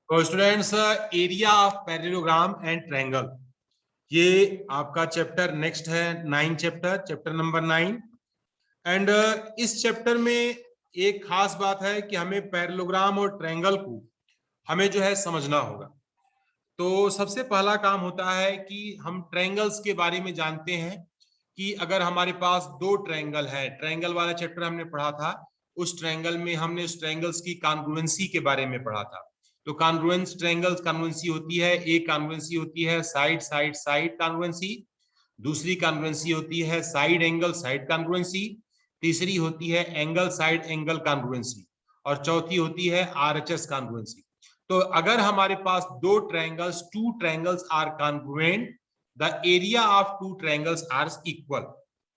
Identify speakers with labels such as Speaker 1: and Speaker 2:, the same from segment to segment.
Speaker 1: तो students, area of parallelogram and triangle, ये आपका चैप्टर नेक्स्ट है, 9 चैप्टर नंबर 9। एंड इस चैप्टर में एक खास बात है कि हमें पैरेललोग्राम और ट्रायंगल को हमें जो है समझना होगा। तो सबसे पहला काम होता है कि हम ट्रायंगल्स के बारे में जानते हैं कि अगर हमारे पास दो ट्रायंगल है, ट्रायंगल वाला चैप्टर हमने पढ़ा था, उस ट्रायंगल में हमने उस ट्रायंगल्स की कॉन्ग्रुएंसी के बारे में पढ़ा था। तो कॉन्ग्रुएंस ट्रायंगल्स कॉन्ग्रुएंसी होती है, एक कॉन्ग्रुएंसी होती है साइड साइड साइड कॉन्ग्रुएंसी, दूसरी कॉन्ग्रुएंसी होती है साइड एंगल साइड कॉन्ग्रुएंसी, तीसरी होती है एंगल साइड एंगल कॉन्ग्रुएंसी, और चौथी होती है आरएचएस कॉन्ग्रुएंसी। तो अगर हमारे पास दो triangles, two triangles are congruent, the area of two triangles are equal.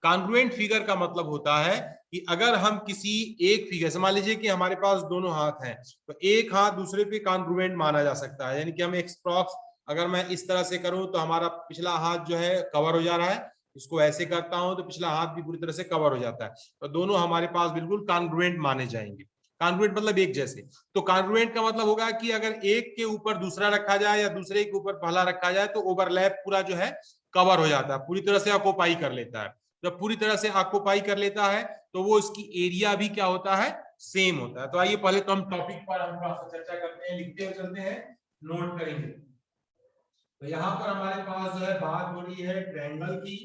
Speaker 1: Congruent figure का मतलब होता है कि अगर हम किसी एक फिगर से, मान लीजिए कि हमारे पास दोनों हाथ हैं, तो एक हाथ दूसरे पे कॉन्ग्रुएंट माना जा सकता है। यानी कि हम एक्सप्रॉक्स, अगर मैं इस तरह से करूं तो हमारा पिछला हाथ जो है कवर हो जा रहा है, इसको ऐसे करता हूं तो पिछला हाथ भी पूरी तरह से कवर हो जाता है, तो दोनों हमारे पास बिल्कुल कॉन्ग्रुएंट माने जाएंगे। कॉन्ग्रुएंट मतलब एक जैसे। तो कॉन्ग्रुएंट का मतलब होगा कि अगर एक के ऊपर दूसरा रखा जाए या दूसरे के ऊपर पहला रखा जाए तो ओवरलैप पूरा जो है कवर हो जाता है, पूरी तरह से ऑक्यूपाई कर लेता है। जब पूरी तरह से ऑक्यूपाई कर लेता है तो वो इसकी एरिया भी क्या होता है, सेम होता है। तो आइए पहले तो हम टॉपिक पर हम थोड़ा सा चर्चा करते हैं, लिखते हुए चलते हैं, नोट करेंगे। तो यहाँ पर हमारे पास जो है बात हो रही है ट्रायंगल की।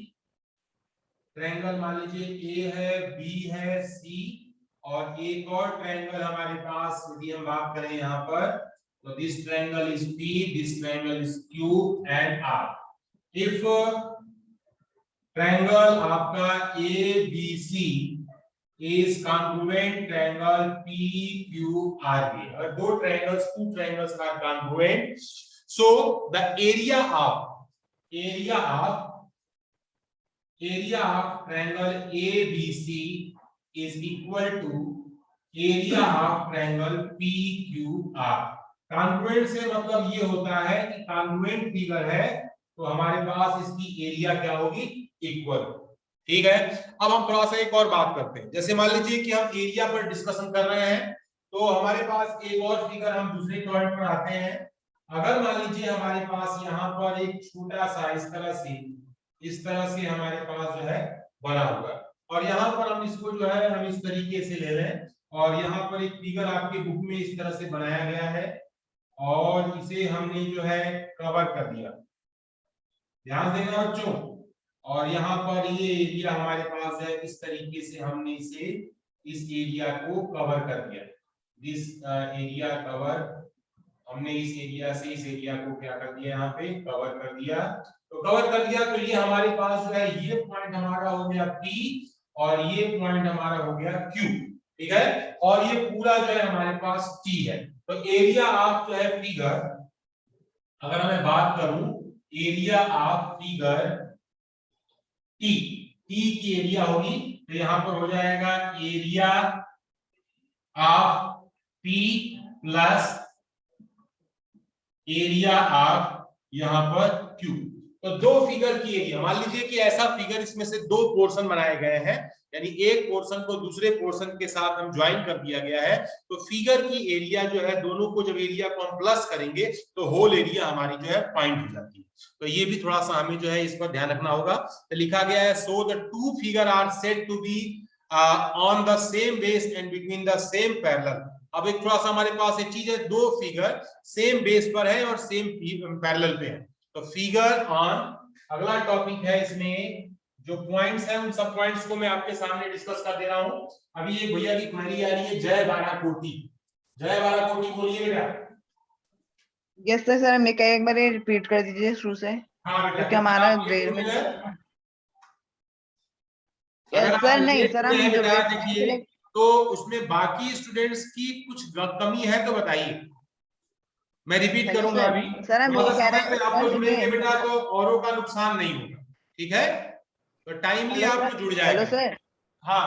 Speaker 1: ट्रायंगल मान लीजिए ए है, बी है, सी, और एक और ट्रायंगल हमारे पास, यदि हम बात करें यहाँ पर, तो this triangle is P, this triangle is Q and R. If triangle आपका A B C is congruent triangle PQRA. अगर दो triangles, two triangles are congruent, so the area of triangle ABC is equal to area of triangle PQR। congruent से मतलब ये होता है कि congruent figure है तो हमारे पास इसकी एरिया क्या होगी, इक्वल। ठीक है। अब हम थोड़ा सा एक और बात करते हैं। जैसे मान लीजिए कि हम एरिया पर डिस्कशन कर रहे हैं, तो हमारे पास एक और फिगर हम दूसरे पॉइंट पर आते हैं। अगर मान लीजिए हमारे पास यहाँ पर एक छोटा सा इस तरह से हमारे पास जो है बना हुआ है, और यहाँ पर हम इसको जो है हम इस तरीके से ले रहे हैं, और यहाँ पर एक फिगर आपके बुक में इस तरह से बनाया गया है, और इसे हमने जो है कवर कर दिया। ध्यान देना बच्चों। और यहाँ पर ये एरिया हमारे पास है, इस तरीके से हमने इसे, इस एरिया को कवर कर दिया। दिस एरिया कवर, हमने इस एरिया से इस एरिया को क्या कर दिया, यहाँ पे कवर कर दिया। तो कवर कर दिया तो ये हमारे पास जो है, ये पॉइंट हमारा हो गया P, और ये पॉइंट हमारा हो गया Q। ठीक है। और ये पूरा जो है हमारे पास T है। तो एरिया ऑफ जो है फिगर, अगर मैं बात करूं area of figure T, T की एरिया होगी, तो यहां पर हो जाएगा area of P plus area of यहां पर क्यू। तो दो फिगर की एरिया, मान लीजिए कि ऐसा फिगर, इसमें से दो पोर्शन बनाए गए हैं, यानी एक पोर्शन को दूसरे पोर्शन के साथ हम ज्वाइन कर दिया गया है, तो फिगर की एरिया जो है, दोनों को जब एरिया को हम प्लस करेंगे तो होल एरिया हमारी जो है फाइंड हो जाती है। तो ये भी थोड़ा सा हमें जो है इस पर ध्यान रखना होगा। तो लिखा गया है, so the two figure are said to be on the same base and between the same parallel. अब एक थोड़ा सा हमारे पास एक चीज है, दो फिगर सेम बेस पर है और सेम पैरेलल पे है। तो फिगर ऑन, अगला टॉपिक है, इसमें जो पॉइंट्स हैं उन सब पॉइंट्स को मैं आपके सामने डिस्कस कर दे रहा हूं। अभी एक भैया की क्वेरी आ रही है, जय बाराकोटी। जय बाराकोटी बोलिए बेटा।
Speaker 2: यस सर, सर मैं एक बार रिपीट कर दीजिए शुरू से,
Speaker 1: हाँ बेटा,
Speaker 2: क्योंकि हमारा ग्रेड में यस सर। नहीं सर, हम जो
Speaker 1: बेटा
Speaker 2: बेस
Speaker 1: देखिए, तो उसमें बाकी स्टूडेंट्स की कुछ कमी है तो बताइए, मैं रिपीट
Speaker 2: हेलो
Speaker 1: करूंगा अभी।
Speaker 2: सर, सर हम
Speaker 1: थोड़ा
Speaker 2: ये
Speaker 1: सा
Speaker 2: कह
Speaker 1: समय
Speaker 2: रहे
Speaker 1: पे
Speaker 2: हैं,
Speaker 1: आप
Speaker 2: सर
Speaker 1: लोग जुड़ेंगे
Speaker 2: सुनिए।
Speaker 1: बेटा, तो औरों का नुकसान नहीं होगा। ठीक है, तो टाइमली
Speaker 2: हेलो
Speaker 1: आप
Speaker 2: सर,
Speaker 1: लोग जुड़
Speaker 2: हेलो
Speaker 1: जाएगा।
Speaker 2: सर,
Speaker 1: हाँ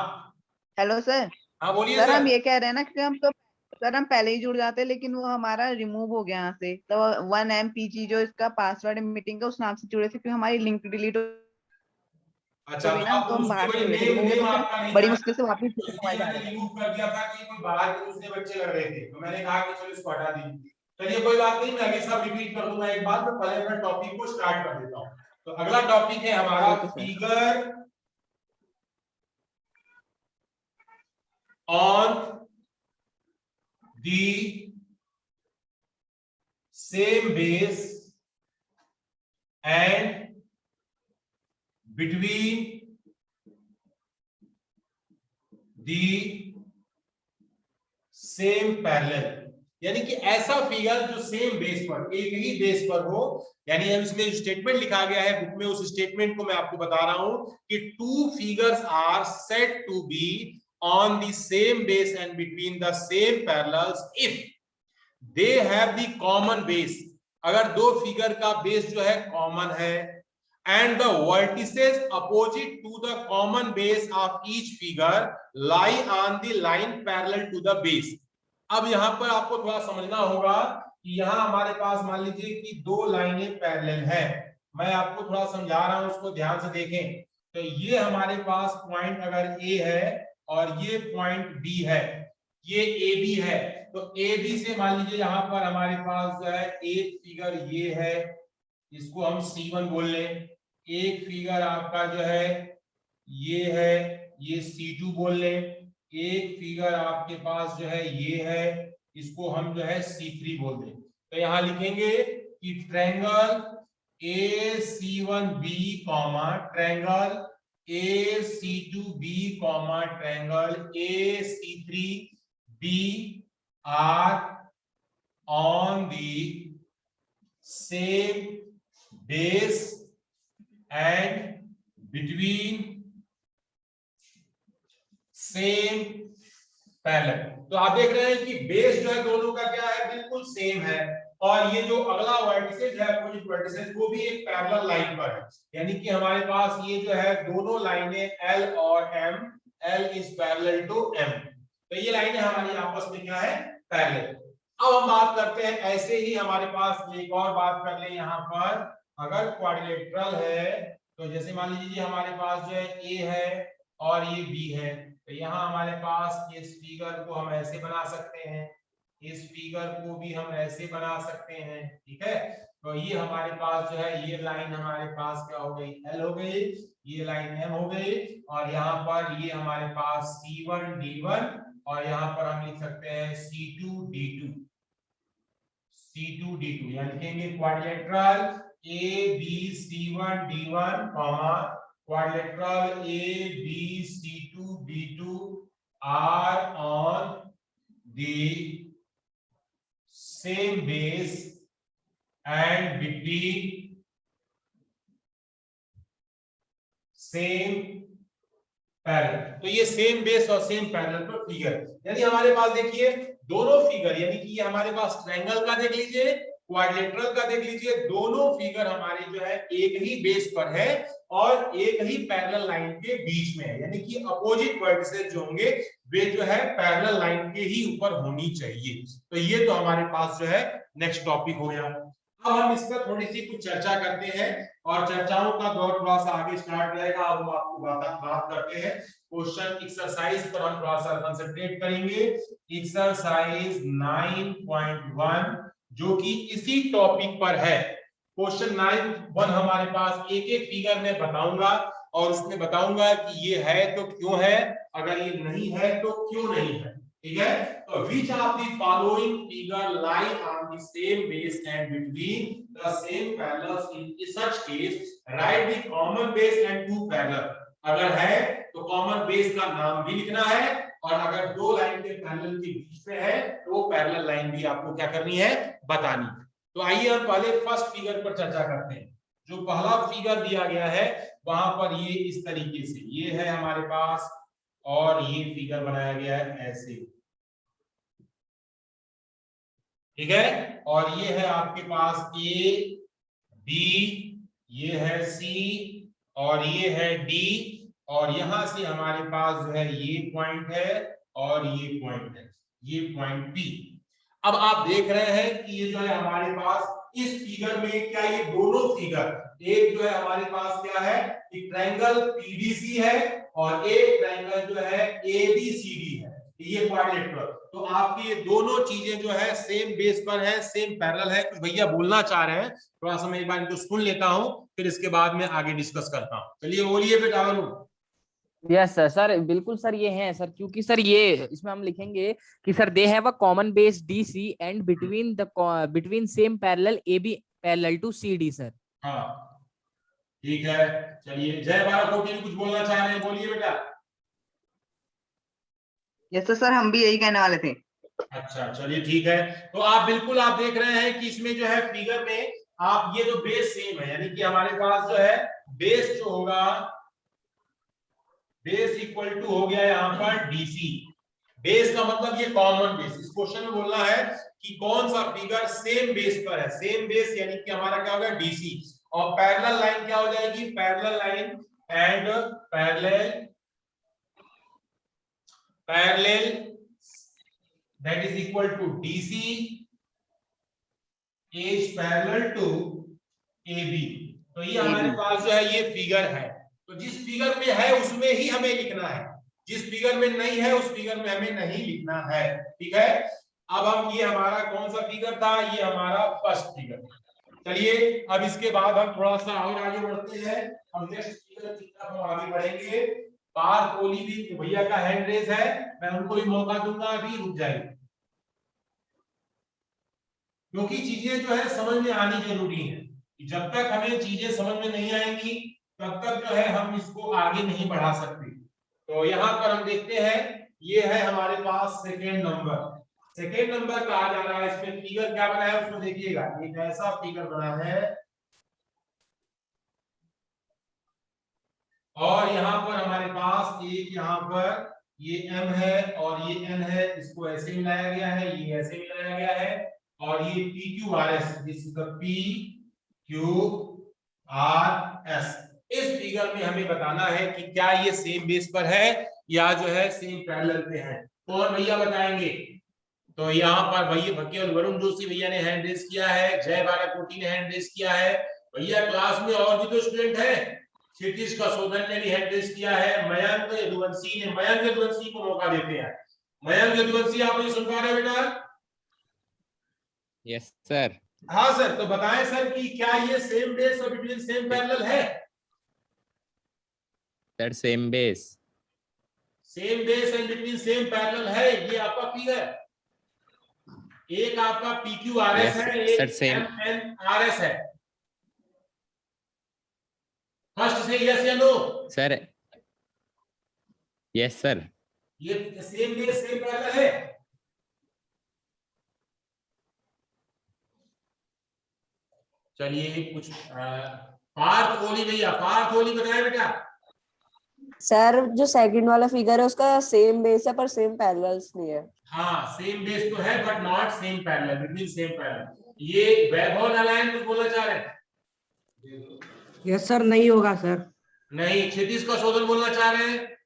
Speaker 2: हेलो सर।
Speaker 1: हाँ बोलिए
Speaker 2: सर
Speaker 1: सर।
Speaker 2: हम ये कह रहे हैं ना कि हम तो, सर हम पहले ही जुड़ जाते, लेकिन वो हमारा रिमूव हो गया यहाँ से। तो 1MPG जो इसका पासवर्ड मीटिंग का, उस नाम से जुड़े थे, क्योंकि हमारी लिंक डिलीट
Speaker 1: अच्छा,
Speaker 2: हो गई
Speaker 1: तो
Speaker 2: ना,
Speaker 1: आप
Speaker 2: तो हम
Speaker 1: उसमें
Speaker 2: बाहर से
Speaker 1: वही
Speaker 2: जुड़े थे।
Speaker 1: नेम
Speaker 2: रिमूव है
Speaker 1: नेम
Speaker 2: तो फिर
Speaker 1: आपका नहीं
Speaker 2: बड़ी
Speaker 1: था,
Speaker 2: मुश्किल से वापस
Speaker 1: तो इसलिए
Speaker 2: हमारे
Speaker 1: मैंने
Speaker 2: जाएगा।
Speaker 1: रिमूव कर दिया था कि कोई बाहर के दूसरे बच्चे लग रहे थे, तो मैंने कहा कि चलो इसको हटा दीजिए। चलिए कोई बात नहीं, मैं अभी सब रिपीट कर दूंगा एक बार, मैं पहले अपना टॉपिक को स्टार्ट कर देता हूं। तो अगला टॉपिक है हमारा figure on the same base and between the same parallel, यानी कि ऐसा फिगर जो सेम बेस पर, एक ही बेस पर हो। यानी हम इसमें जो स्टेटमेंट लिखा गया है बुक में, उस स्टेटमेंट को मैं आपको बता रहा हूं कि two figures are said to be on the same base and between the same parallels if they have the common base, अगर दो फिगर का बेस जो है कॉमन है, and the vertices opposite to the common base of each figure lie on the line parallel to the base। अब यहां पर आपको थोड़ा समझना होगा कि यहां हमारे पास मान लीजिए कि दो लाइनें पैरेलल है, मैं आपको थोड़ा समझा रहा हूं, उसको ध्यान से देखें। तो ये हमारे पास पॉइंट अगर ए है और ये पॉइंट बी है, ये ए बी है, तो ए बी से मान लीजिए यहां पर हमारे पास जो है एक फिगर ये है, इसको हम C1 बोल लें, एक फिगर आपका जो है ये है, ये C2 बोल लें, एक फिगर आपके पास जो है ये है, इसको हम जो है C3 बोल दें। तो यहां लिखेंगे कि triangle AC1B comma triangle AC2B comma triangle AC3B are on the same base and between same parallel. तो आप देख रहे हैं कि बेस जो है दोनों का क्या है, बिल्कुल सेम है, और ये जो अगला वर्टिसेस है, अपोजिट वर्टिसेस, वो भी एक पैरेलल लाइन पर है, यानी कि हमारे पास ये जो है दोनों लाइनें L और M, L is parallel to M, तो ये लाइनें हमारी आपस में क्या है, पैरेलल। अब हम बात करते हैं, ऐसे ही हमारे पास एक और बात कर ले, यहाँ पर अगर क्वाड्रिलेटरल है, तो जैसे मान लीजिए हमारे पास जो है A है और ये B है, तो यहाँ हमारे पास इस फिगर को हम ऐसे बना सकते हैं, इस फिगर को भी हम ऐसे बना सकते हैं, ठीक है। तो ये हमारे पास जो है ये लाइन हमारे पास क्या हो गई, L हो गई, ये लाइन M हो गई, और यहाँ पर ये हमारे पास C1 D1, और यहाँ पर हम लिख सकते हैं C2 D2, C2 D2, यानी लिखेंगे quadrilateral ABC1 D1 quadrilateral ABC2 D2 are on the same base and between same parallel. तो ये सेम बेस और सेम पैरेलल पर फिगर, यानी हमारे पास देखिए दोनों फिगर, यानी कि ये हमारे पास ट्रायंगल का देख लीजिए, क्वाड्रिलेटरल का देख लीजिए, दोनों फिगर हमारे जो है एक ही बेस पर है और एक ही पैरेलल लाइन के बीच में है, यानी कि अपोजिट वर्टिसेस जो होंगे वे जो है पैरेलल लाइन के ही ऊपर होनी चाहिए। तो ये तो हमारे पास जो है नेक्स्ट टॉपिक हो गया। अब हम इस पर थोड़ी सी कुछ चर्चा करते हैं, और चर्चाओं का दौर थोड़ा सा आगे स्टार्ट रहेगा। अब हम आपको बात करते हैं क्वेश्चन एक्सरसाइज पर, हम थोड़ा सा कंसंट्रेट करेंगे। एक्सरसाइज 9.1 जो कि इसी टॉपिक पर है। क्वेश्चन 9.1 हमारे पास एक एक फिगर में बताऊंगा, और उसमें बताऊंगा कि ये है तो क्यों है, अगर ये नहीं है तो क्यों नहीं है, ठीक है। तो which of the following figure lie on the same base and between the same parallels, in such case write the common base and two parallel। अगर है तो कॉमन बेस का नाम भी लिखना है, और अगर दो लाइन के पैरेलल के बीच में है तो पैरेलल लाइन भी आपको क्या करनी है, बतानी। तो आइए हम पहले फर्स्ट फिगर पर चर्चा करते हैं। जो पहला फिगर दिया गया है वहां पर ये इस तरीके से ये है हमारे पास, और ये फिगर बनाया गया है ऐसे, ठीक है। और ये है आपके पास A B, ये है C, और ये है D, और यहां से हमारे पास जो है ये पॉइंट है और ये पॉइंट है, ये पॉइंट P। अब आप देख रहे हैं कि ये जो है हमारे पास इस फिगर में क्या, ये दोनों फिगर, एक जो है हमारे पास क्या है कि ट्रायंगल PDC है, और एक ट्रायंगल जो है ABCD है, ये क्वाड्रिलेटरल। तो आपकी ये दोनों चीजें जो है सेम बेस पर है, सेम पैरेलल है। कुछ भैया बोलना चाह रहे हैं, थोड़ा सा मैं एक बार इनको सुन लेता हूं, फिर इसके बाद में आगे डिस्कस करता हूं। चलिए बोलिए बेटा वरुण।
Speaker 3: यस सर, सर बिल्कुल सर ये है सर, क्योंकि सर ये इसमें हम लिखेंगे कि sir they have a common base DC and between same parallel AB parallel to CD sir.
Speaker 1: हाँ ठीक है, चलिए जय भारत कोटि कुछ बोलना चाह रहे हैं, बोलिए बेटा।
Speaker 2: यस सर, हम भी यही कहने वाले थे।
Speaker 1: अच्छा चलिए ठीक है। तो आप बिल्कुल आप देख रहे हैं कि इसमें जो है फिगर में आप ये जो बेस सेम है, यानी कि हमारे पास जो है बेस जो होगा, बेस इक्वल टू हो गया यहाँ पर डीसी। बेस का मतलब ये कॉमन बेस। इस क्वेश्चन में बोलना है कि कौन सा फिगर सेम बेस पर है। सेम बेस यानी कि हमारा क्या होगा, डीसी। और पैरेलल लाइन क्या हो जाएगी, parallel line and parallel that is equal to DC is parallel to AB। तो ये हमारे पास जो है ये फिगर है। तो जिस फिगर में है उसमें ही हमें लिखना है, जिस फिगर में नहीं है उस फिगर में हमें नहीं लिखना है। ठीक है, अब हम ये हमारा कौन सा फिगर था, ये हमारा फर्स्ट फिगर। चलिए अब इसके बाद हम थोड़ा सा और आगे बढ़ते हैं, हम नेक्स्ट फिगर की तरफ हम आगे बढ़ेंगे। पार्थ कोहली भी भैया का हैंड रेज है, मैं उनको भी मौका दूंगा, अभी रुक जाएंगे क्योंकि चीजें जो है समझ में आनी जरूरी है। जब तक हमें चीजें समझ में नहीं आएंगी तब तक जो है हम इसको आगे नहीं बढ़ा सकते। तो यहाँ पर हम देखते हैं, ये है हमारे पास सेकेंड नंबर। सेकेंड नंबर कहा जा रहा है, इसमें फिगर क्या बना है उसको देखिएगा, एक ऐसा फिगर बना है और यहाँ पर हमारे पास एक यहाँ पर ये m है और ये n है, इसको ऐसे मिलाया गया है, ये ऐसे मिलाया गया है और ये PQRS, this is the PQRS। इस फिगर में हमें बताना है कि क्या ये सेम बेस पर है या जो है सेम पैरेलल पे है। कौन भैया बताएंगे? तो यहाँ पर भैया केवल वरुण जोशी भैया ने हैंड रेज किया है, जय बाराकोटी ने हैंड रेज किया है। भैया क्लास में और भी तो स्टूडेंट है, क्षितिज का शोधन ने भी हैंड रेज किया है, मयंक यदुवंशी ने, मयंक यदुवंशी को मौका देते हैं। मयंक यदुवंशी आप मुझे सुन पा रहे हैं बेटा?
Speaker 4: Yes sir.
Speaker 1: हाँ सर, तो बताएं सर कि क्या ये सेम बेस और बिटवीन सेम पैरेलल है?
Speaker 4: Sir same base.
Speaker 1: Same base and between same parallel है, ये आपका फिगर। एक आपका PQRS है, एक MNRS है। फर्स्ट से यस या नो?
Speaker 4: Sir yes sir.
Speaker 1: ये सेम बेस सेम पैरेलल है। चलिए कुछ पार्थ कोहली भैया, पार्थ कोहली बताए बेटा।
Speaker 5: सर जो सेकंड वाला फिगर है उसका सेम बेस है पर सेम पैरेलल्स नहीं है।
Speaker 1: हाँ सेम बेस तो है but not same parallel, between same parallel. ये वैभव नारायण कुछ बोलना चाह रहे हैं?
Speaker 6: यस सर, नहीं होगा सर।
Speaker 1: नहीं, क्षितिज का शोधन बोलना चाह रहे हैं?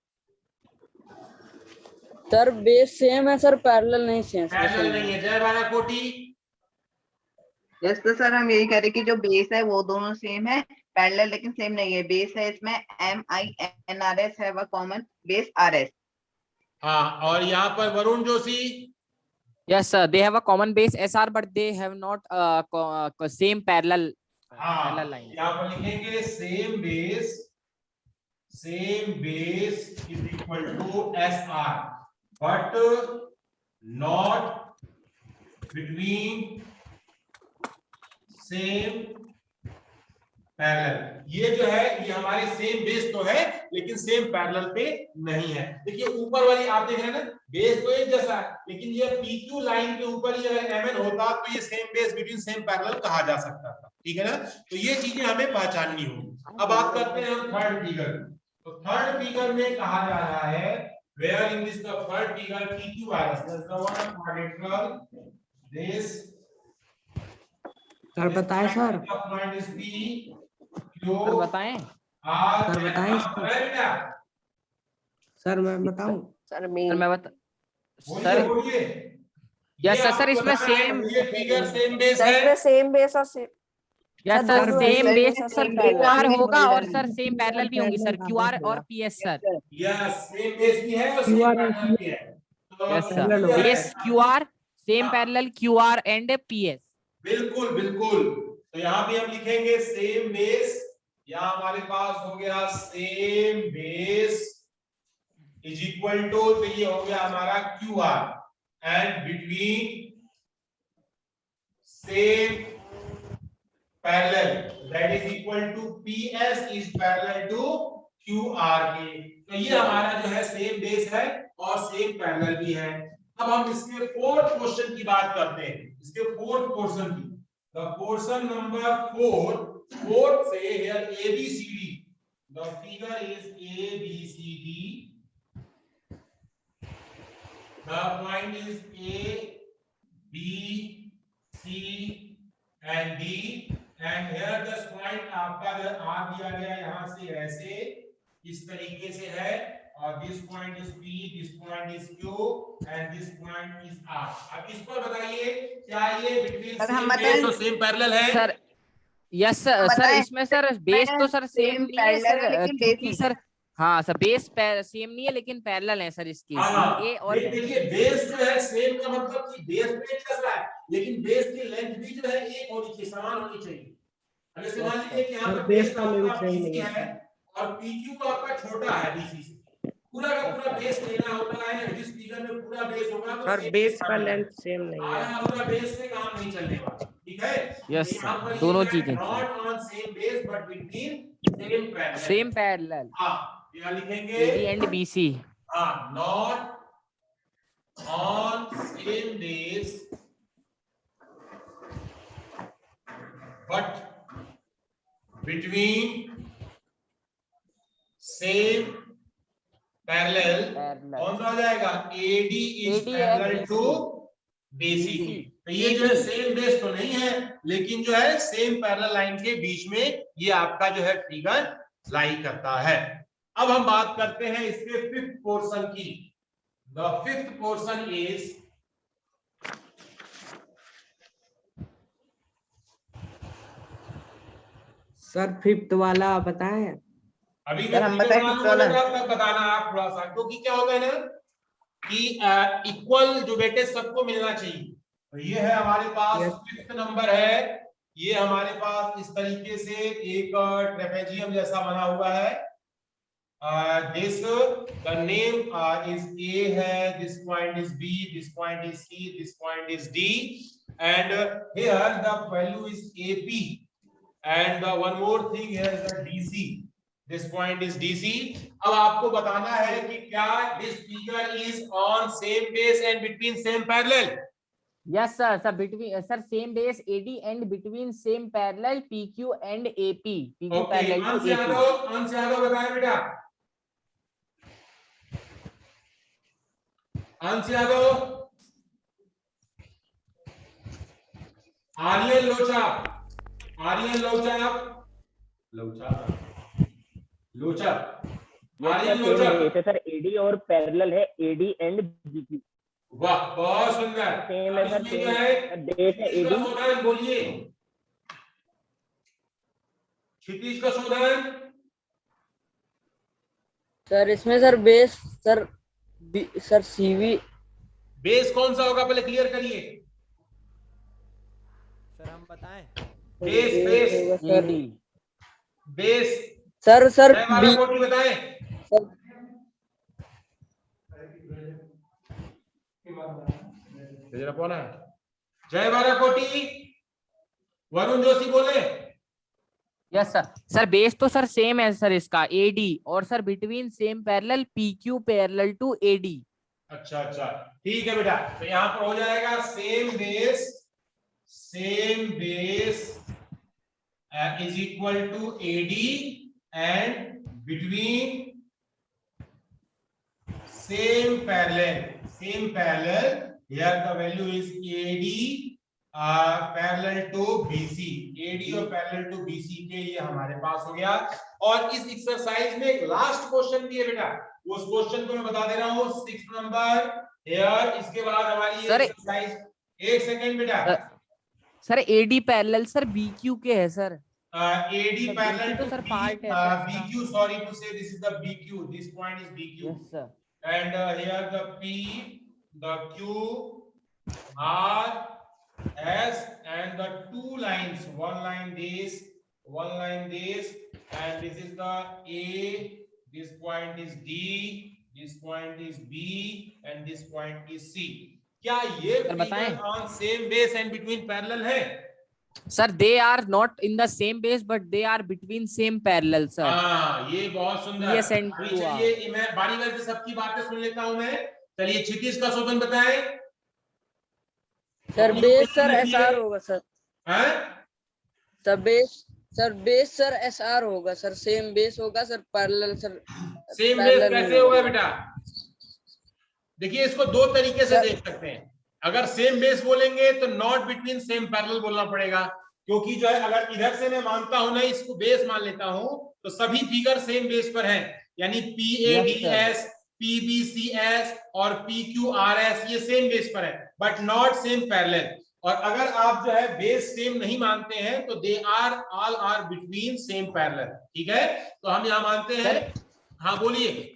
Speaker 7: सर बेस सेम है सर, पैरेलल नहीं सेम।
Speaker 1: पैरेलल नहीं है। जय बाराकोटी।
Speaker 2: यस तो सर हम यही कह रहे कि जो बेस है वो दोनों सेम है, पैरेलल लेकिन सेम नहीं है। बेस है इसमें MINRS है, वह कॉमन बेस RS।
Speaker 1: हाँ, और यहाँ पर Varun Joshi.
Speaker 3: Yes sir, they have a common base SR but they have not same parallel line.
Speaker 1: यहाँ पर लिखेंगे same base is equal to SR but not between same parallel. ये जो है ये हमारे सेम बेस तो है लेकिन सेम पैरेलल पे नहीं है। देखिए ऊपर वाली आप देख रहे हैं ना, बेस तो एक जैसा है लेकिन ये PQ लाइन के ऊपर ये अगर MN होता तो ये same base between same parallel कहा जा सकता था। ठीक है ना, तो ये चीजें हमें पहचाननी होगी। अब बात करते हैं हम थर्ड फिगर। तो थर्ड फिगर में कहा जा रहा है where in this the third figure PQRS that's the one quadrant this.
Speaker 6: Sir बताएं सर।
Speaker 3: सर बताएं।
Speaker 6: सर बताएं सर। मैं बताऊं?
Speaker 5: सर
Speaker 3: मैं बता सर यस सर, इसमें same
Speaker 1: figure same base
Speaker 5: sir
Speaker 1: है।
Speaker 5: इसमें सेम बेस और
Speaker 3: yes sir same base sir QR होगा और
Speaker 6: सर
Speaker 3: सर सेम पैरेलल भी होंगी सर, QR और PS sir.
Speaker 1: Yes same base भी है और सेम पैरेलल भी है। तो
Speaker 3: यस
Speaker 6: Parallel
Speaker 3: सर
Speaker 6: होगा।
Speaker 3: बेस QR सेम
Speaker 1: हाँ।
Speaker 3: Parallel QR and PS।
Speaker 1: बिल्कुल बिल्कुल, तो यहाँ भी हम लिखेंगे सेम बेस, यहाँ हमारे पास हो गया same base is equal to, तो ये हो गया हमारा QR and between same parallel that is equal to PS is parallel to QR के। तो ये हमारा जो है सेम बेस है और सेम पैरेलल भी है। अब हम इसके फोर्थ क्वेश्चन की बात करते हैं, इसके फोर्थ पोर्शन की। द पोर्शन नंबर 4, फोर्थ से here ABCD, the figure is ABCD, the point is A B C and D and here this point आपका R दिया गया यहाँ से ऐसे इस तरीके से है, और this point is P, this point is Q and this point is R। अब इस पर बताइए क्या ये बिटवीन
Speaker 2: सर, हम
Speaker 1: सेम
Speaker 2: बताएं?
Speaker 1: बेस और सेम पैरेलल है?
Speaker 3: सर यस सर सर
Speaker 2: बताएं?
Speaker 3: इसमें सर बेस तो सर सेम
Speaker 2: सेम
Speaker 3: नहीं है
Speaker 2: पैरेलल है
Speaker 3: सर
Speaker 2: लेकिन
Speaker 3: क्योंकि
Speaker 2: बेस
Speaker 3: सर हाँ सर बेस सेम नहीं है लेकिन पैरेलल है सर इसकी
Speaker 1: हाँ,
Speaker 3: ए और
Speaker 1: देखिए बेस जो है सेम का मतलब कि बेस प्लेट कैसा है, लेकिन बेस की लेंथ भी जो है एक होनी चाहिए, समान होनी चाहिए। अब जैसे मान लीजिए कि यहाँ
Speaker 6: सर,
Speaker 1: पर
Speaker 6: बेस
Speaker 1: बेस
Speaker 6: का लेंथ
Speaker 1: आपका
Speaker 6: सही
Speaker 1: BC
Speaker 6: नहीं
Speaker 1: है और PQ आपका छोटा है BC से, पूरा का पूरा बेस लेना होता है, जिस फिगर में पूरा बेस होगा तो
Speaker 6: सर
Speaker 1: एक
Speaker 6: बेस का
Speaker 1: साथ
Speaker 6: लेंथ सेम नहीं है।
Speaker 1: आधा पूरा बेस से काम नहीं चलने वाला, ठीक है?
Speaker 3: यस
Speaker 1: तो यहाँ पर ये
Speaker 3: दोनों
Speaker 1: है,
Speaker 3: चीजें
Speaker 1: not on same base but between same parallel.
Speaker 3: Same parallel
Speaker 1: हाँ, यहाँ लिखेंगे
Speaker 3: AD एंड BC।
Speaker 1: हाँ, not on same days but between same parallel कौन सा हो जाएगा? AD is
Speaker 3: AD
Speaker 1: parallel
Speaker 3: and
Speaker 1: to BC।
Speaker 3: BC।
Speaker 1: तो ये जो है सेम बेस तो नहीं है, लेकिन जो है सेम पैरेलल लाइन के बीच में ये आपका जो है फिगर लाई करता है। अब हम बात करते हैं इसके फिफ्थ पोर्शन की। The fifth portion is
Speaker 6: sir fifth वाला बताएं।
Speaker 1: अभी
Speaker 2: सर, हम
Speaker 1: मैं
Speaker 2: बताएं
Speaker 1: फिगर
Speaker 2: किस
Speaker 1: बनाऊंगा
Speaker 2: वाला?
Speaker 1: बेटा, तब बताना आप थोड़ा सा, क्योंकि क्या होगा ना कि इक्वल जो वेटेज सबको मिलना चाहिए। तो ये है हमारे पास फिफ्थ नंबर है, ये हमारे पास इस तरीके से एक ट्रेपेजियम जैसा बना हुआ है। this the name is A है, this point is B, this point is C, this point is D, and here the value is AP, and one more thing here is the DC, this point is DC। अब आपको बताना है कि क्या this figure is on same base and between same parallel?
Speaker 3: Yes sir sir between sir same base AD and between same parallel PQ and AP PQ
Speaker 1: okay,
Speaker 3: parallel
Speaker 1: अंश
Speaker 3: to AP।
Speaker 1: Yadav, अंश यादव बताएं बेटा, अंश यादव, आर्यन लोचा, आर्यन लोचा, लोचा, लोचा, आर्यन लोचा।
Speaker 8: सर एडी और पैरेलल है AD एंड BQ।
Speaker 1: वाह, बहुत सुंदर।
Speaker 8: सेम है सर,
Speaker 1: इसमें जो है
Speaker 8: बेस है
Speaker 1: क्षितिज का
Speaker 8: AD।
Speaker 1: शोधन बोलिए, क्षितिज का शोधन।
Speaker 7: सर इसमें sir base sir sir CV।
Speaker 1: Base कौन सा होगा पहले क्लियर करिए।
Speaker 9: सर हम बताएं?
Speaker 1: Base base
Speaker 7: sir
Speaker 3: AD
Speaker 1: base
Speaker 7: sir sir
Speaker 1: वाला कोटि बताएं। जय बारा कोटि, वरुण जोशी बोले।
Speaker 3: यस सर सर बेस तो सर सेम है सर इसका AD और sir between same parallel PQ parallel to AD।
Speaker 1: अच्छा अच्छा, ठीक है बेटा, तो यहाँ पर हो जाएगा same base is equal to AD and between same parallel here the value is AD parallel to BC, AD और पैरेलल टू BC के ये हमारे पास हो गया। और इस एक्सरसाइज में एक लास्ट क्वेश्चन भी है बेटा, उस क्वेश्चन को मैं बता दे रहा हूँ, 6 नंबर हियर। इसके बाद हमारी ये एक्सरसाइज, एक सेकंड बेटा,
Speaker 3: sir AD parallel sir BQ के है सर।
Speaker 1: AD पैरेलल
Speaker 3: तो
Speaker 1: टू
Speaker 3: सर पार्ट है sir
Speaker 1: BQ, sorry to say this is the BQ, this point is BQ,
Speaker 3: yes sir
Speaker 1: and here the P, the Q, R, S, and the two lines, one line this, and this is the A, this point is D, this point is B, and this point is C. क्या ये
Speaker 3: sir बताएं?
Speaker 1: Figure on same base and between parallel है?
Speaker 3: Sir they are not in the same base but they are between same parallel sir.
Speaker 1: हाँ, ये बहुत सुंदर।
Speaker 3: Yes and
Speaker 1: अभी
Speaker 3: Q R।
Speaker 1: चलिए मैं बारी बारी से सबकी बातें सुन लेता हूं मैं। चलिए क्षितिज का शोधन बताएं।
Speaker 7: सर
Speaker 1: अपनी
Speaker 7: बेस
Speaker 1: opinion
Speaker 7: सर
Speaker 1: रखिए।
Speaker 7: SR होगा सर।
Speaker 1: हैं?
Speaker 7: सर बेस सर SR होगा सर, सेम बेस होगा sir, parallel sir.
Speaker 1: Same base
Speaker 7: parallel
Speaker 1: कैसे
Speaker 7: नहीं
Speaker 1: होगा बेटा? देखिए इसको दो तरीके से
Speaker 7: सर-
Speaker 1: देख सकते हैं। अगर सेम बेस बोलेंगे तो नॉट बिटवीन सेम पैरेलल बोलना पड़ेगा, क्योंकि जो है अगर इधर से मैं मानता हूं ना, इसको बेस मान लेता हूं, तो सभी फिगर सेम बेस पर हैं, यानी PADS, PBCS और PQRS ये सेम बेस पर है, बट नॉट सेम पैरेलल। और अगर आप जो है बेस सेम नहीं मानते हैं तो they are all are between same parallel. ठीक है, तो हम यहां मानते हैं। हाँ बोलिए।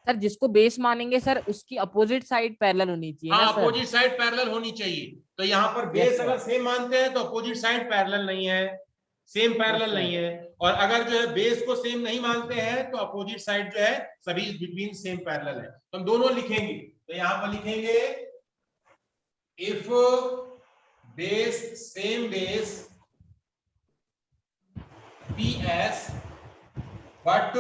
Speaker 3: सर जिसको बेस मानेंगे सर उसकी अपोजिट साइड पैरेलल होनी चाहिए ना
Speaker 1: हाँ,
Speaker 3: सर।
Speaker 1: अपोजिट साइड पैरेलल होनी चाहिए। तो यहाँ पर बेस
Speaker 3: sir।
Speaker 1: अगर सेम मानते हैं तो अपोजिट साइड पैरेलल नहीं है, सेम पैरेलल
Speaker 3: sir।
Speaker 1: नहीं है। और अगर जो है बेस को सेम नहीं मानते हैं तो अपोजिट साइड जो है सभी बिटवीन सेम पैरेलल है। तो हम दोनों लिखेंगे, तो यहाँ पर लिखेंगे if base same base PS but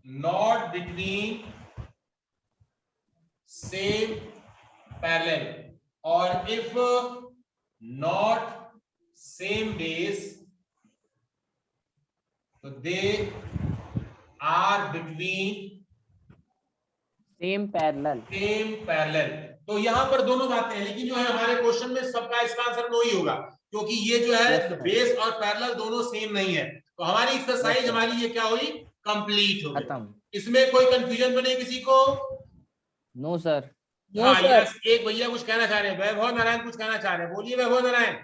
Speaker 1: not between same parallel, or if not same base so they are between
Speaker 3: same parallel.
Speaker 1: तो यहाँ पर दोनों बातें हैं, लेकिन जो है हमारे क्वेश्चन में सबका इसका आंसर नो ही होगा, क्योंकि ये जो है
Speaker 3: Yes, sir।
Speaker 1: बेस और पैरेलल दोनों सेम नहीं है। तो हमारी एक्सरसाइज
Speaker 3: Yes, sir।
Speaker 1: हमारी ये क्या हुई? कंप्लीट हो गई।
Speaker 3: खत्म।
Speaker 1: इसमें कोई कंफ्यूजन बने किसी को?
Speaker 3: No sir.
Speaker 1: हाँ, यस, एक भैया कुछ कहना चाह रहे हैं, वैभव नारायण कुछ कहना चाह रहे हैं, बोलिए वैभव नारायण।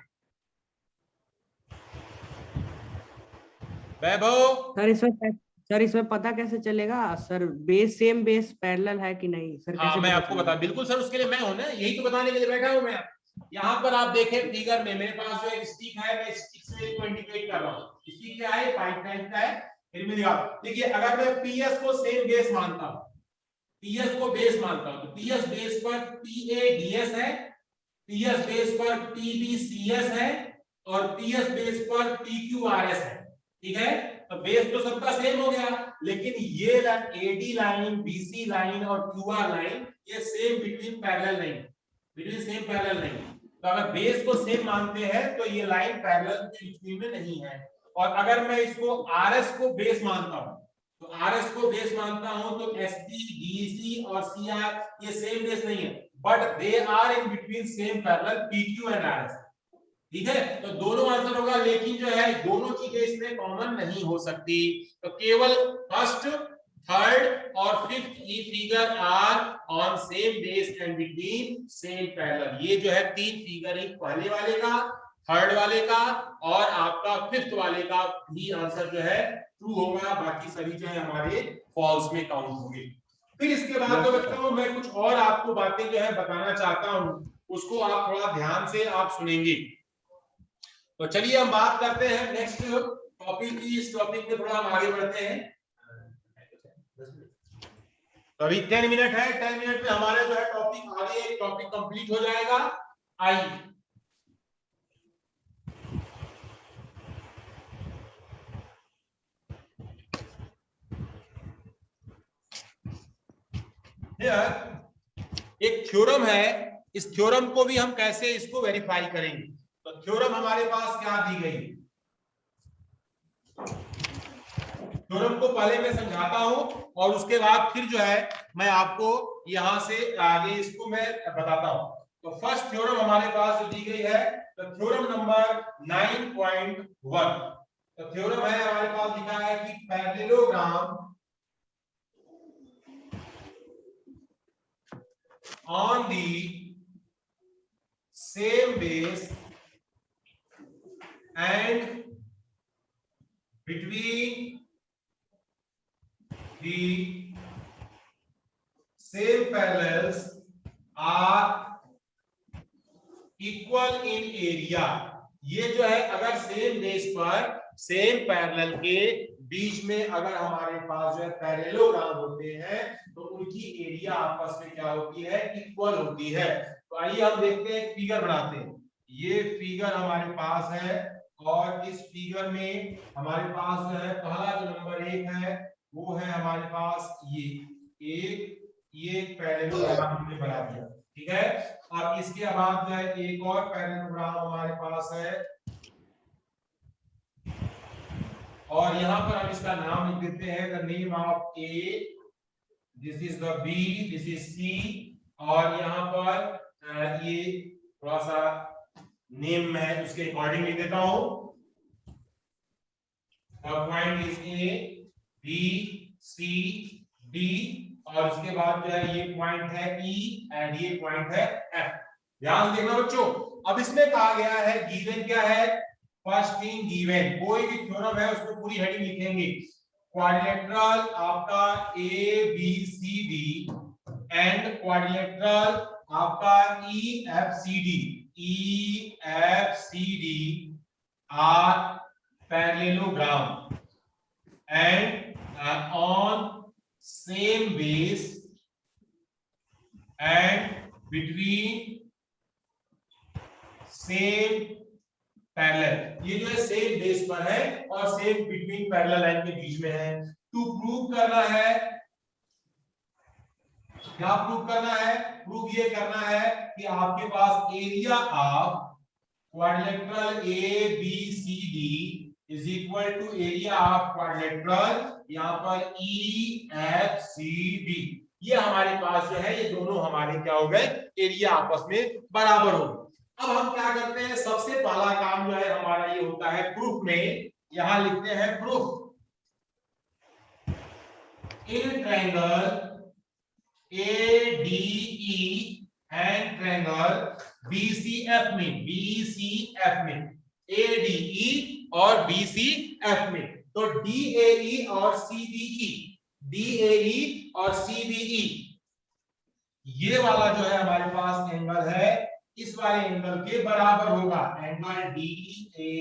Speaker 1: वैभव।
Speaker 6: सर इसमें पता कैसे चलेगा sir, base same base parallel है कि नहीं सर?
Speaker 1: हाँ,
Speaker 6: कैसे
Speaker 1: मैं
Speaker 6: पता
Speaker 1: आपको
Speaker 6: चलेगा?
Speaker 1: बता, बिल्कुल सर, उसके लिए मैं हूं ना, यही तो बताने के लिए बैठा हूं मैं। यहाँ पर आप देखें फिगर में मेरे पास जो एक स्टिक है, मैं स्टिक से इसको इंडिकेट कर रहा हूँ। स्टिक क्या है? पाइप टाइप का है। फिर मैं दिखा, देखिए अगर मैं PS को सेम बेस मानता हूँ, PS को बेस मानता हूँ, तो PS बेस पर PADS है, PS बेस पर PBCS है, और PS बेस पर PQRS है। ठीक है, तो बेस तो सबका सेम हो गया, लेकिन ये AD लाइन, BC लाइन और QR लाइन ये सेम बिटवीन पैरेलल नहीं, बिटवीन सेम पैरेलल नहीं। तो अगर बेस को सेम मानते हैं तो ये लाइन पैरेलल के बिटवीन में नहीं है। और अगर मैं इसको RS को बेस मानता हूं, तो RS को बेस मानता हूं तो SD, DC और CR ये सेम बेस नहीं है, but they are in between same parallel PQ and RS। ठीक है, तो दोनों आंसर होगा, लेकिन जो है दोनों चीजें इसमें कॉमन नहीं हो सकती। तो केवल फर्स्ट, थर्ड और फिफ्थ ई figure are on same base and between same parallel. ये जो है तीन फिगर, एक पहले वाले का, थर्ड वाले का और आपका फिफ्थ वाले का भी आंसर जो है ट्रू होगा, बाकी सभी जो है हमारे फॉल्स में काउंट होंगे। फिर इसके बाद तो बच्चों में मैं कुछ और आपको बातें जो है बताना चाहता हूं, उसको आप थोड़ा ध्यान से आप सुनेंगे। तो चलिए हम बात करते हैं नेक्स्ट टॉपिक की। इस टॉपिक में थोड़ा हम आगे बढ़ते हैं। तो अभी 10 मिनट है, 10 मिनट में हमारे जो है टॉपिक आगे टॉपिक कंप्लीट हो जाएगा। आइए एक थ्योरम है, इस थ्योरम को भी हम कैसे इसको वेरीफाई करेंगे। तो थ्योरम हमारे पास क्या दी गई, थ्योरम को पहले मैं समझाता हूं और उसके बाद फिर जो है मैं आपको यहां से आगे इसको मैं बताता हूं। तो फर्स्ट थ्योरम हमारे पास दी गई है, तो थ्योरम नंबर 9.1। तो थ्योरम है हमारे पास लिखा है कि parallelogram on the same base and between the same parallels are equal in area। ये जो है अगर सेम बेस पर सेम पैरेलल के बीच में अगर हमारे पास जो है पैरेललोग्राम होते हैं तो उनकी एरिया आपस में क्या होती है, इक्वल होती है। तो आइए हम देखते हैं, फिगर बनाते हैं। ये फिगर हमारे पास है और इस फिगर में हमारे पास जो है पहला जो नंबर 1 है वो है हमारे पास ये पैरेललोग्राम हमने बना दिया, ठीक है। अब इसके बाद जो है एक और पैरेललोग्राम हमारे पास है और यहाँ पर हम इसका नाम लिख देते हैं, the name of A, this is the B, this is C, और यहाँ पर ये थोड़ा सा नेम मैं उसके अकॉर्डिंग लिख देता हूं। Point is A, B, C, D, और उसके बाद जो है ये पॉइंट है ई एंड ये पॉइंट है एफ। ध्यान देखना बच्चों, अब इसमें कहा गया है गिवन क्या है, फर्स्ट थिंग गिवन, कोई भी थ्योरम है उसमें पूरी हेडिंग लिखेंगे। क्वाड्रिलेटरल आपका A B C D and quadrilateral आपका E F C D are parallelogram and on same base and between same parallel. ये जो है सेम बेस पर है और सेम बिटवीन पैरेलल लाइन के बीच में है। टू प्रूव करना है, क्या प्रूव करना है, प्रूव ये करना है कि आपके पास area of quadrilateral A B C D is equal to area of quadrilateral यहाँ पर ई एफ सी डी। ये हमारे पास जो है ये दोनों हमारे क्या हो गए, एरिया आपस में बराबर हो गए। अब हम क्या करते हैं, सबसे पहला काम जो है हमारा ये होता है प्रूफ में, यहां लिखते हैं proof. In triangle A D E and triangle B C F में ए डी ई और बी सी एफ में, तो DAE और CBE ये वाला जो है हमारे पास एंगल है, इस वाले एंगल के बराबर होगा। Angle DAE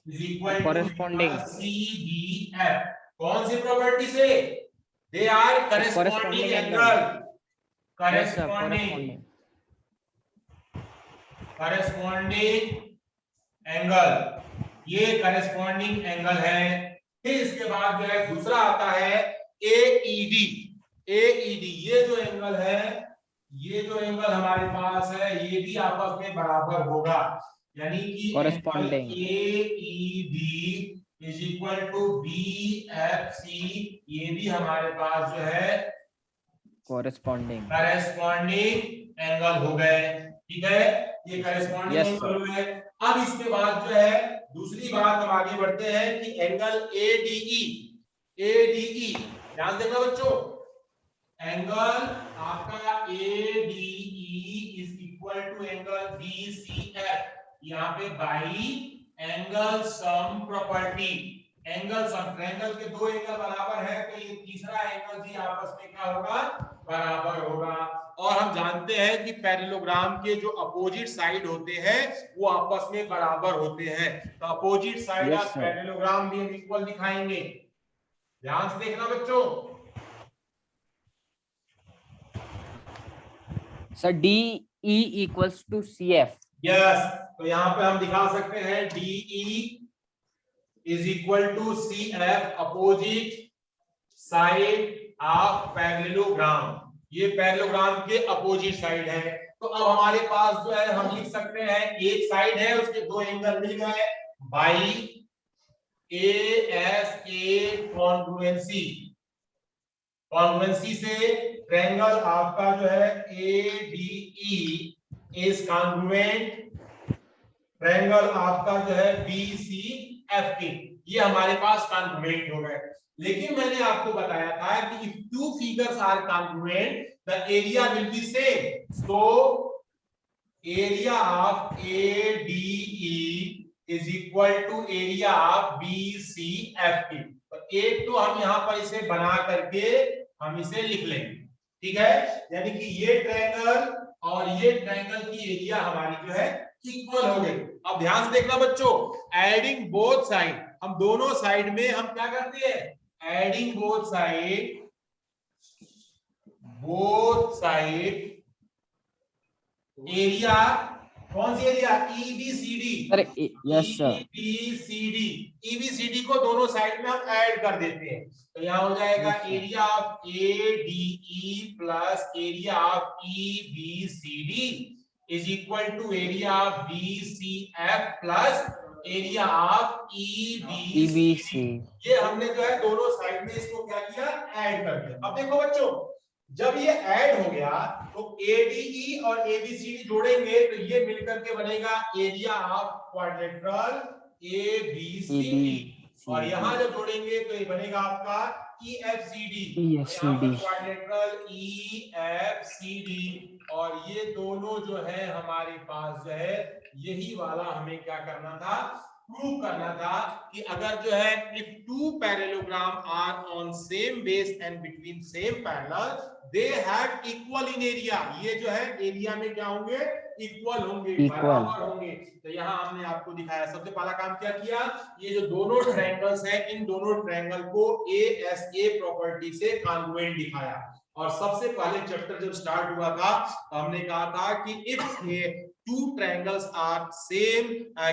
Speaker 1: is equal to
Speaker 3: Corresponding.
Speaker 1: CBF। कौन सी प्रॉपर्टी से? They are corresponding angle.
Speaker 3: Yes, sir, corresponding.
Speaker 1: Corresponding angle, ये करेस्पॉन्डिंग एंगल है। फिर इसके बाद जो है दूसरा आता है AED। ये जो एंगल है, ये जो एंगल हमारे पास है ये भी आपस में बराबर होगा, यानी कि
Speaker 3: Corresponding.
Speaker 1: AED is equal to BFC, ये भी हमारे पास जो है
Speaker 3: कॉरेस्पॉन्डिंग
Speaker 1: एंगल हो गए, ठीक है। ये करेस्पॉन्डिंग
Speaker 3: Yes,
Speaker 1: एंगल हो गए। अब इसके बाद जो है दूसरी बात हम आगे बढ़ते हैं कि एंगल ADE ध्यान देना बच्चों, एंगल आपका ADE is equal to angle BCF। यहाँ पे by angle sum property, angle sum, triangle के दो एंगल बराबर है तो ये तीसरा एंगल भी आपस में क्या होगा, बराबर होगा। और हम जानते हैं कि पैरेललोग्राम के जो अपोजिट साइड होते हैं वो आपस में बराबर होते हैं, तो अपोजिट साइड ऑफ पैरेललोग्राम भी हम इक्वल दिखाएंगे। ध्यान से देखना बच्चों।
Speaker 3: Sir DE equals to CF।
Speaker 1: Yes, तो यहाँ पे हम दिखा सकते हैं DE is equal to CF, opposite side of parallelogram. ये पैरेललोग्राम के अपोजिट साइड है। तो अब हमारे पास जो है हम लिख सकते हैं, एक साइड है उसके दो एंगल मिल गए बाई ASA कॉन्ग्रुएंसी से ट्रायंगल आपका जो है ADE इज कॉन्ग्रुएंट ट्रायंगल आपका जो है BCF, ये हमारे पास कॉन्ग्रुएंट हो गए। लेकिन मैंने आपको बताया था कि if two figures are congruent the area will be same, so area of ADE is equal to area of BCF। तो एक तो हम यहाँ पर इसे बना करके हम इसे लिख लेंगे, ठीक है, यानी कि ये ट्रायंगल और ये ट्रायंगल की एरिया हमारी जो है इक्वल हो गई। अब ध्यान से देखना बच्चों, एडिंग बोथ साइड, हम दोनों साइड में हम क्या करते हैं, एडिंग बोथ साइड एरिया, कौन सी एरिया, ईबीसीडी,
Speaker 3: सर यस सर,
Speaker 1: ईबीसीडी को दोनों साइड में हम ऐड कर देते हैं, तो यहाँ हो जाएगा area of A D E plus area of E B C D is equal to area of B C F plus area of E B C. ये हमने जो है दोनों साइड में इसको क्या किया, ऐड कर दिया। अब देखो बच्चों, जब ये ऐड हो गया तो एडीई और एबीसीडी जोड़ेंगे तो ये मिलकर के बनेगा एरिया ऑफ क्वाड्रिलेटरल एबीसीडी, और यहाँ जब जोड़ेंगे तो ये बनेगा आपका ईएफसीडी, क्वाड्रिलेटरल ईएफसीडी, और ये दोनों जो है हमारे पास जो है यही वाला हमें क्या करना था, प्रूव करना था कि अगर जो है if two parallelogram are on same base and between same parallel they have equal in area, ये जो है एरिया में क्या होंगे, इक्वल होंगे, बराबर होंगे। तो यहाँ हमने आपको दिखाया, सबसे पहला काम क्या किया, ये जो दोनों ट्रायंगल्स हैं इन दोनों ट्रायंगल को ASA प्रॉपर्टी से कॉन्ग्रुएंट दिखाया। और सबसे पहले चैप्टर जब स्टार्ट हुआ था तो हमने कहा था कि if two triangles are same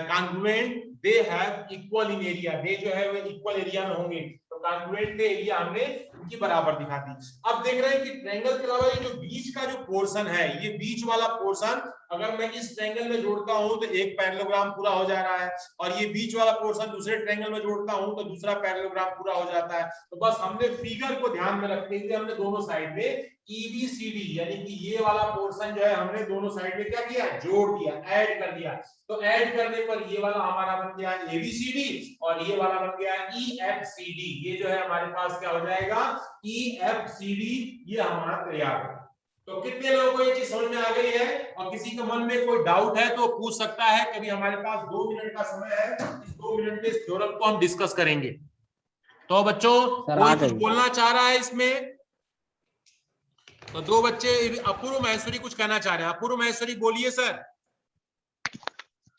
Speaker 1: congruent they have equal in area, they जो है वो इक्वल एरिया में होंगे, तो congruent एरिया हमने उनकी बराबर दिखा दी। अब देख रहे हैं कि ट्रायंगल के अलावा ये जो बीच का जो पोर्शन है, ये बीच वाला पोर्शन अगर मैं इस ट्रायंगल में जोड़ता हूं तो एक पैरेललोग्राम पूरा हो जा रहा है, और ये बीच वाला पोर्शन दूसरे ट्रायंगल में जोड़ता हूं तो दूसरा पैरेललोग्राम पूरा हो जाता है। तो बस हमने फिगर को ध्यान में रखते हुए हमने दोनों साइड में EBCD यानी कि ये वाला पोर्शन जो है हमने दोनों साइड में क्या किया, जोड़ दिया, ऐड कर दिया। तो ऐड करने पर ये वाला हमारा बन गया ABCD और ये वाला बन गया EFCD, ये जो है हमारे पास क्या हो जाएगा, EFCD, ये हमारा तैयार है। तो कितने लोगों को ये चीज समझ में आ गई है, और किसी के मन में कोई डाउट है तो पूछ सकता है। कभी हमारे पास 2 मिनट का समय है, इस 2 मिनट में इस थ्योरम को हम डिस्कस करेंगे। तो बच्चों कोई कुछ बोलना चाह रहा है इसमें, तो 2 बच्चे, अपूर्व महेश्वरी कुछ कहना चाह रहे हैं, अपूर्व महेश्वरी बोलिए सर।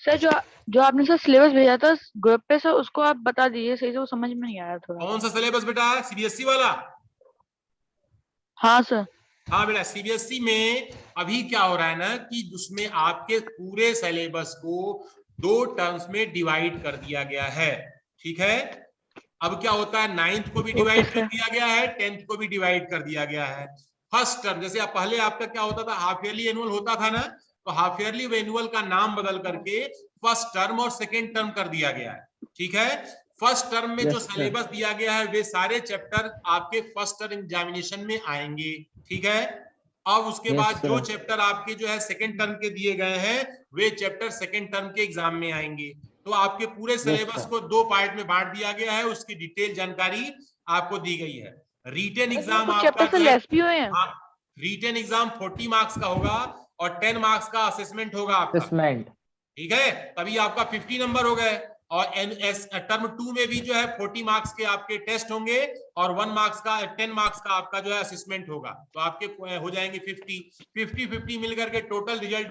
Speaker 9: सर जो आपने सर सिलेबस भेजा था ग्रुप पे सर, उसको आप बता दीजिए, सही से वो समझ में नहीं आया थोड़ा।
Speaker 1: कौन सा सिलेबस बेटा, सीबीएसई वाला?
Speaker 9: हाँ सर।
Speaker 1: हाँ बेटा, सीबीएसई में अभी क्या हो रहा है ना कि उसमें आपके पूरे सिलेबस को 2 टर्म्स में डिवाइड कर दिया गया है, ठीक है। अब क्या होता है, 9th को भी डिवाइड कर दिया गया है, 10th को भी डिवाइड कर दिया गया है। फर्स्ट टर्म, जैसे पहले आपका क्या होता था, हाफ ईयरली एनुअल होता था ना, तो हाफ ईयरली व एनुअल का नाम बदल करके फर्स्ट टर्म और सेकेंड टर्म कर दिया गया है, ठीक है। फर्स्ट टर्म में जो सिलेबस दिया गया है वे सारे चैप्टर आपके फर्स्ट टर्म एग्जामिनेशन में आएंगे, ठीक है। अब उसके बाद जो चैप्टर आपके जो है सेकेंड टर्म के दिए गए हैं वे चैप्टर सेकेंड टर्म के एग्जाम में आएंगे। तो आपके पूरे सिलेबस को 2 पार्ट में बांट दिया गया है, उसकी डिटेल जानकारी आपको दी गई है। रिटेन एग्जाम आपका रिटेन एग्जाम 40 मार्क्स का होगा और 10 मार्क्स का असेसमेंट होगा आपका, ठीक है, तभी आपका 50 नंबर हो गए। और टर्म 2 में भी जो है 40 मार्क्स के आपके टेस्ट होंगे और 10 मार्क्स का आपका जो है असेसमेंट होगा, तो आपके हो जाएंगे 50 मिलकर के टोटल रिजल्ट